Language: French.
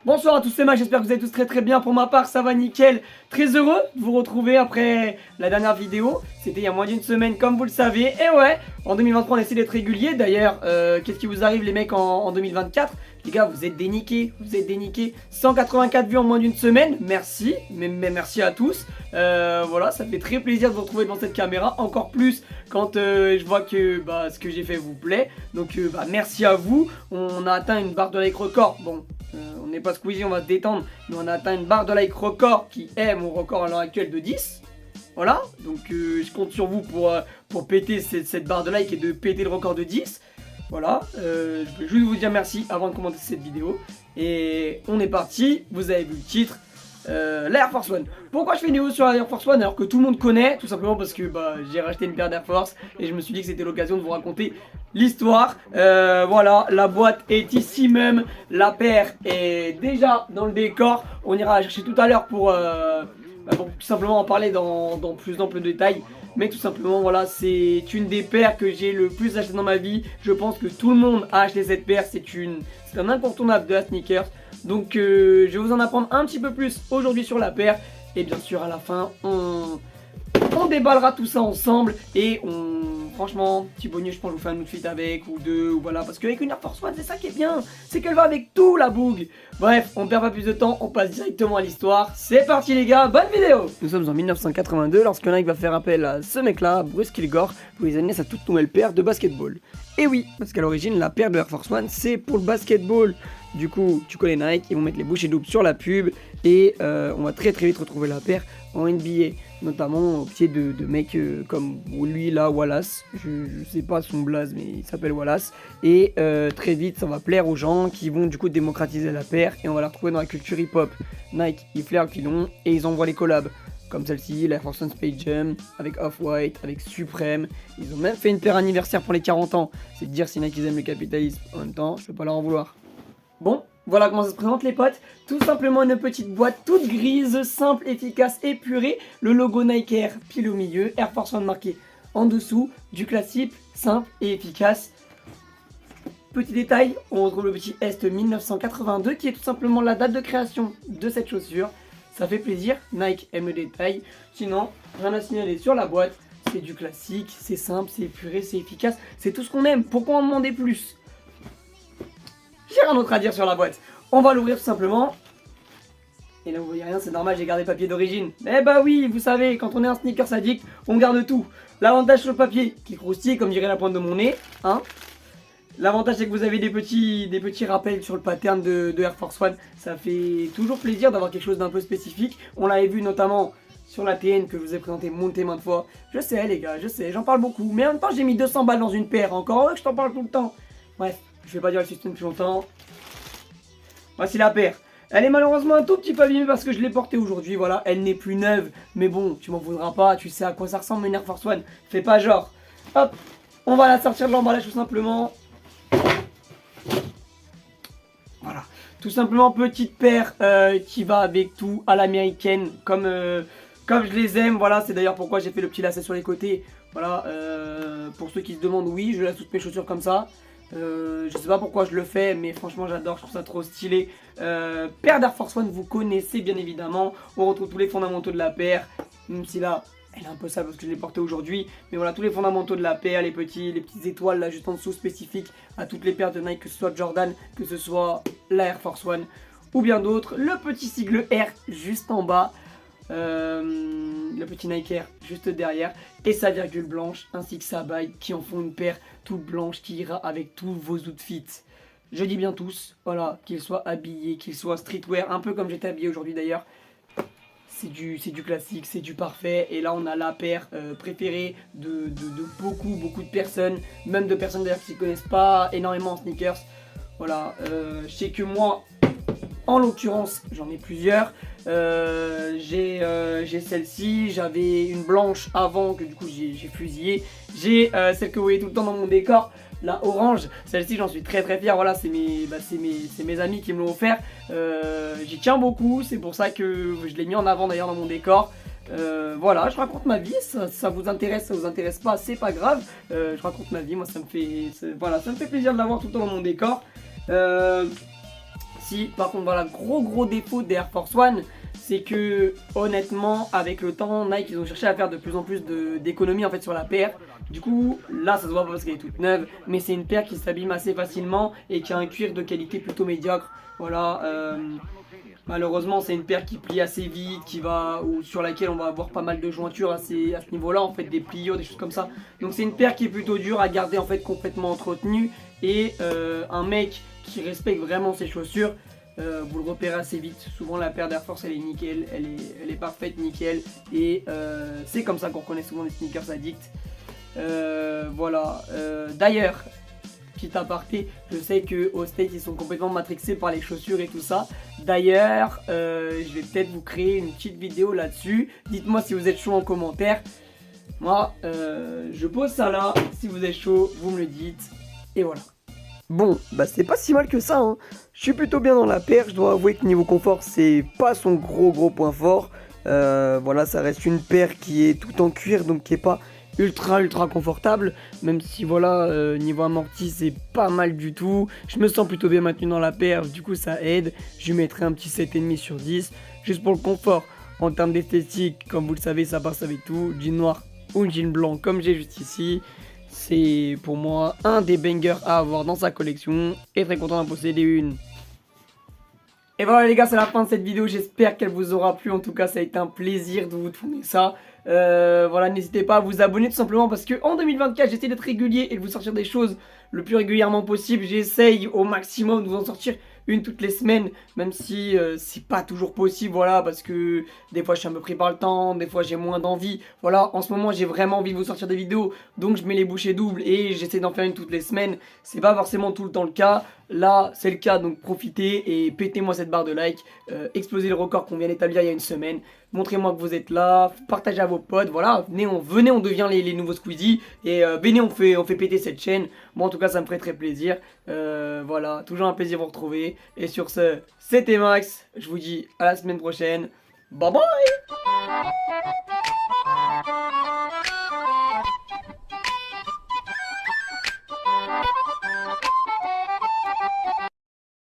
Bonsoir à tous, c'est Max, j'espère que vous allez tous très bien. Pour ma part, ça va nickel. Très heureux de vous retrouver après la dernière vidéo. C'était il y a moins d'une semaine, comme vous le savez. Et ouais, en 2023, on essaie d'être régulier. D'ailleurs, qu'est-ce qui vous arrive, les mecs, en 2024? Les gars, vous êtes déniqués, 184 vues en moins d'une semaine, merci, mais merci à tous. Voilà, ça fait très plaisir de vous retrouver devant cette caméra, encore plus quand je vois que ce que j'ai fait vous plaît. Donc merci à vous, on a atteint une barre de like record. Bon, on n'est pas Squeezie, on va se détendre, mais on a atteint une barre de like record qui est mon record à l'heure actuelle de 10. Voilà, donc je compte sur vous pour péter cette barre de like et de péter le record de 10. Voilà, je voulais juste vous dire merci avant de commenter cette vidéo. Et on est parti, vous avez vu le titre, l'Air Force One. Pourquoi je fais une vidéo sur l'Air Force One alors que tout le monde connaît? Tout simplement parce que j'ai racheté une paire d'Air Force et je me suis dit que c'était l'occasion de vous raconter l'histoire. Voilà, la boîte est ici même, la paire est déjà dans le décor. On ira la chercher tout à l'heure pour tout simplement en parler dans plus d'ample détail. Mais tout simplement, voilà, c'est une des paires que j'ai le plus acheté dans ma vie. Je pense que tout le monde a acheté cette paire. C'est un incontournable de la sneakers. Donc, je vais vous en apprendre un petit peu plus aujourd'hui sur la paire. Et bien sûr, à la fin, on déballera tout ça ensemble. Et franchement, petit bonus, je pense que je vous fais un outfit avec, ou deux, ou voilà. Parce qu'avec une Air Force One, c'est ça qui est bien. C'est qu'elle va avec tout, la boug. Bref, on perd pas plus de temps, on passe directement à l'histoire. C'est parti les gars, bonne vidéo. Nous sommes en 1982 lorsque Nike va faire appel à ce mec-là, Bruce Kilgore, pour les amener sa toute nouvelle paire de basketball. Et oui, parce qu'à l'origine, la paire de Air Force One, c'est pour le basketball. Du coup, tu connais Nike, ils vont mettre les bouchées doubles sur la pub et on va très vite retrouver la paire en NBA, notamment au pied de mecs comme lui là, Wallace, je sais pas son blaze mais il s'appelle Wallace, et très vite ça va plaire aux gens qui vont du coup démocratiser la paire et on va la retrouver dans la culture hip-hop. Nike, ils flairent le filon et ils envoient les collabs, comme celle-ci, la Air Force One Space Jam, avec Off-White, avec Supreme. Ils ont même fait une paire anniversaire pour les 40 ans, c'est de dire si Nike ils aiment le capitalisme. En même temps, je peux pas leur en vouloir. Bon, voilà comment ça se présente les potes. Tout simplement une petite boîte toute grise, simple, efficace, épurée. Le logo Nike Air pile au milieu, Air Force One marqué en dessous. Du classique, simple et efficace. Petit détail, on retrouve le petit Est 1982 qui est tout simplement la date de création de cette chaussure. Ça fait plaisir, Nike aime le détail. Sinon, rien à signaler sur la boîte. C'est du classique, c'est simple, c'est épuré, c'est efficace. C'est tout ce qu'on aime, pourquoi en demander plus? J'ai rien d'autre à dire sur la boîte. On va l'ouvrir tout simplement. Et là vous voyez rien, c'est normal, j'ai gardé le papier d'origine. Eh bah oui, vous savez, quand on est un sneakers addict, on garde tout. L'avantage sur le papier, qui croustille comme dirait la pointe de mon nez, hein. L'avantage c'est que vous avez des petits rappels sur le pattern de Air Force One. Ça fait toujours plaisir d'avoir quelque chose d'un peu spécifique. On l'avait vu notamment sur la TN que je vous ai présenté maintes et maintes fois. Je sais les gars, je sais, j'en parle beaucoup. Mais en même temps j'ai mis 200 balles dans une paire, encore heureux que je t'en parle tout le temps. Bref. Je vais pas dire le système depuis longtemps. Voici la paire. Elle est malheureusement un tout petit peu abîmée parce que je l'ai portée aujourd'hui. Voilà, elle n'est plus neuve. Mais bon, tu m'en voudras pas. Tu sais à quoi ça ressemble une Air Force One. Fais pas genre. Hop, on va la sortir de l'emballage tout simplement. Voilà. Tout simplement, petite paire qui va avec tout à l'américaine. Comme je les aime. Voilà, c'est d'ailleurs pourquoi j'ai fait le petit lacet sur les côtés. Voilà, pour ceux qui se demandent, oui, je laisse toutes mes chaussures comme ça. Je sais pas pourquoi je le fais, mais franchement j'adore, je trouve ça trop stylé. Paire d'Air Force One, vous connaissez bien évidemment. On retrouve tous les fondamentaux de la paire, même si là elle est un peu sale parce que je l'ai portée aujourd'hui. Mais voilà, tous les fondamentaux de la paire, les petites étoiles là juste en dessous spécifiques à toutes les paires de Nike, que ce soit Jordan, que ce soit la Air Force One ou bien d'autres. Le petit sigle R juste en bas. Le petit Nike Air juste derrière et sa virgule blanche ainsi que sa bague qui en font une paire toute blanche qui ira avec tous vos outfits. Je dis bien tous, voilà, qu'ils soient habillés, qu'ils soient streetwear, un peu comme j'étais habillé aujourd'hui d'ailleurs. C'est du classique, c'est du parfait. Et là on a la paire préférée de beaucoup de personnes, même de personnes d'ailleurs qui ne s'y connaissent pas énormément en sneakers. Voilà, je sais que moi en l'occurrence j'en ai plusieurs. J'ai celle-ci, j'avais une blanche avant que du coup j'ai fusillé. J'ai celle que vous voyez tout le temps dans mon décor, la orange. Celle-ci j'en suis très fier, voilà, c'est mes amis qui me l'ont offert. J'y tiens beaucoup, c'est pour ça que je l'ai mis en avant d'ailleurs dans mon décor. Voilà, je raconte ma vie, ça vous intéresse, ça vous intéresse pas, c'est pas grave. Je raconte ma vie, moi ça me fait plaisir de l'avoir tout le temps dans mon décor. Si, par contre, voilà, gros défaut des Air Force One, c'est que honnêtement, avec le temps, Nike ils ont cherché à faire de plus en plus d'économies en fait sur la paire. Du coup, là ça se voit pas parce qu'elle est toute neuve, mais c'est une paire qui s'abîme assez facilement et qui a un cuir de qualité plutôt médiocre. Voilà, malheureusement c'est une paire qui plie assez vite, ou sur laquelle on va avoir pas mal de jointures à ce niveau-là, en fait des pliures, des choses comme ça. Donc c'est une paire qui est plutôt dure à garder en fait complètement entretenue et un mec qui respecte vraiment ses chaussures. Vous le repérez assez vite. Souvent la paire d'Air Force elle est nickel, elle est parfaite, nickel. Et c'est comme ça qu'on reconnaît souvent des sneakers addicts. Voilà. D'ailleurs, petit aparté, je sais qu'au States ils sont complètement matrixés par les chaussures et tout ça. D'ailleurs, je vais peut-être vous créer une petite vidéo là-dessus. Dites-moi si vous êtes chaud en commentaire. Moi, je pose ça là. Si vous êtes chaud, vous me le dites. Et voilà. Bon, bah c'est pas si mal que ça, hein. Je suis plutôt bien dans la paire, je dois avouer que niveau confort, c'est pas son gros point fort. Voilà, ça reste une paire qui est tout en cuir, donc qui est pas ultra confortable. Même si voilà, niveau amorti, c'est pas mal du tout. Je me sens plutôt bien maintenu dans la paire, du coup ça aide. Je lui mettrai un petit 7,5 sur 10. Juste pour le confort, en termes d'esthétique, comme vous le savez, ça passe avec tout. Jean noir ou jean blanc, comme j'ai juste ici. C'est pour moi un des bangers à avoir dans sa collection et très content d'en posséder une. Et voilà les gars, c'est la fin de cette vidéo, j'espère qu'elle vous aura plu. En tout cas ça a été un plaisir de vous tourner ça. Voilà, n'hésitez pas à vous abonner tout simplement parce que en 2024 j'essaie d'être régulier et de vous sortir des choses le plus régulièrement possible. J'essaye au maximum de vous en sortir une toutes les semaines, même si c'est pas toujours possible, voilà, parce que des fois je suis un peu pris par le temps, des fois j'ai moins d'envie. Voilà, en ce moment j'ai vraiment envie de vous sortir des vidéos, donc je mets les bouchées doubles et j'essaie d'en faire une toutes les semaines. C'est pas forcément tout le temps le cas, là c'est le cas, donc profitez et pétez-moi cette barre de like, explosez le record qu'on vient d'établir il y a une semaine. Montrez-moi que vous êtes là, partagez à vos potes, voilà, venez on devient les nouveaux Squeezie et venez on fait péter cette chaîne. Moi en tout cas ça me ferait très plaisir, voilà, toujours un plaisir de vous retrouver. Et sur ce, c'était Max, je vous dis à la semaine prochaine, bye bye.